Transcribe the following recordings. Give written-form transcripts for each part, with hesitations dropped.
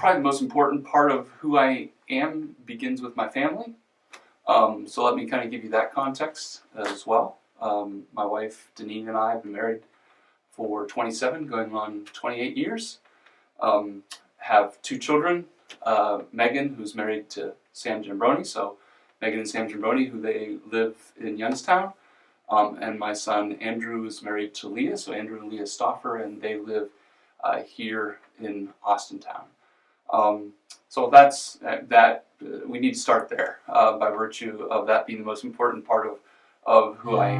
probably the most important part of who I am begins with my family. So let me kind of give you that context as well. My wife, Deneen, and I have been married for 27, going on 28 years. Have 2 children, Megan, who's married to Sam Giambroni, so Megan and Sam Giambroni, who they live in Youngstown. And my son, Andrew, is married to Leah, so Andrew and Leah Stauffer, and they live here in Austintown. So that's that. We need to start there by virtue of that being the most important part of who I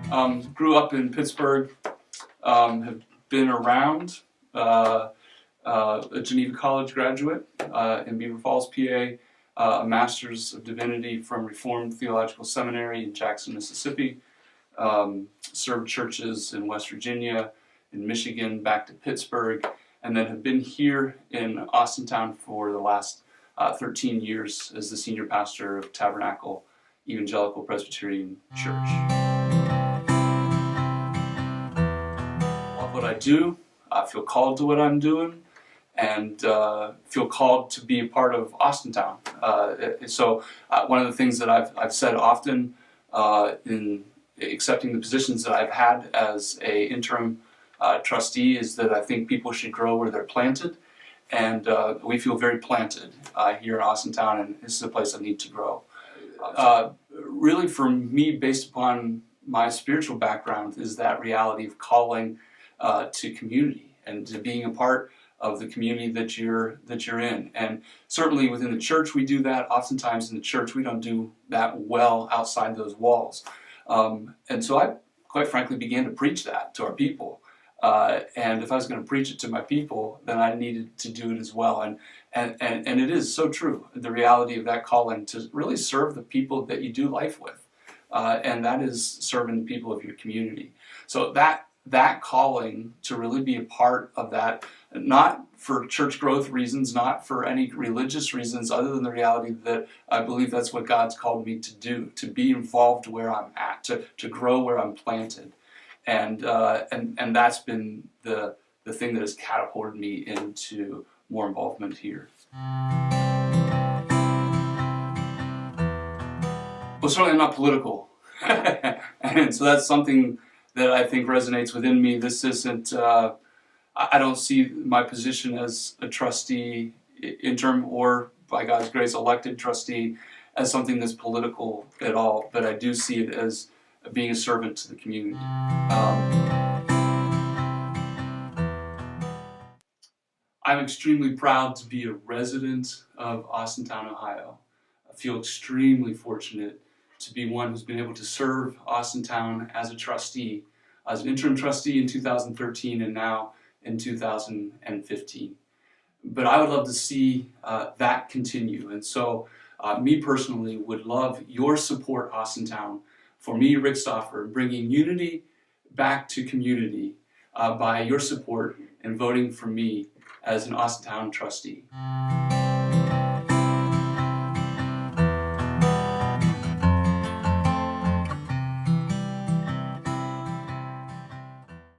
am. Grew up in Pittsburgh, have been around, a Geneva College graduate in Beaver Falls, PA, a Master's of Divinity from Reformed Theological Seminary in Jackson, Mississippi, served churches in West Virginia, in Michigan, back to Pittsburgh, and then have been here in Austintown for the last 13 years as the senior pastor of Tabernacle Evangelical Presbyterian Church. Love what I do. I feel called to what I'm doing, and feel called to be a part of Austintown. So one of the things that I've said often in accepting the positions that I've had as an interim trustee is that I think people should grow where they're planted, and we feel very planted here in Austintown, and this is a place I need to grow. Really, for me, based upon my spiritual background, is that reality of calling to community and to being a part of the community that you're in. And certainly within the church we do that. Oftentimes in the church we don't do that well outside those walls. And so I, quite frankly, began to preach that to our people. And if I was going to preach it to my people, then I needed to do it as well. And it is so true, the reality of that calling to really serve the people that you do life with. And that is serving the people of your community. So that calling to really be a part of that, not for church growth reasons, not for any religious reasons, other than the reality that I believe that's what God's called me to do, to be involved where I'm at, to grow where I'm planted. And that's been the thing that has catapulted me into more involvement here. Well, certainly I'm not political. And so that's something that I think resonates within me. This isn't, I don't see my position as a trustee, interim or by God's grace elected trustee, as something that's political at all, but I do see it as being a servant to the community. I'm extremely proud to be a resident of Austintown, Ohio. I feel extremely fortunate to be one who's been able to serve Austintown as a trustee, as an interim trustee in 2013 and now in 2015. But I would love to see that continue. And so me personally would love your support, Austintown, for me, Rick Stauffer, bringing unity back to community by your support and voting for me as an Austintown trustee.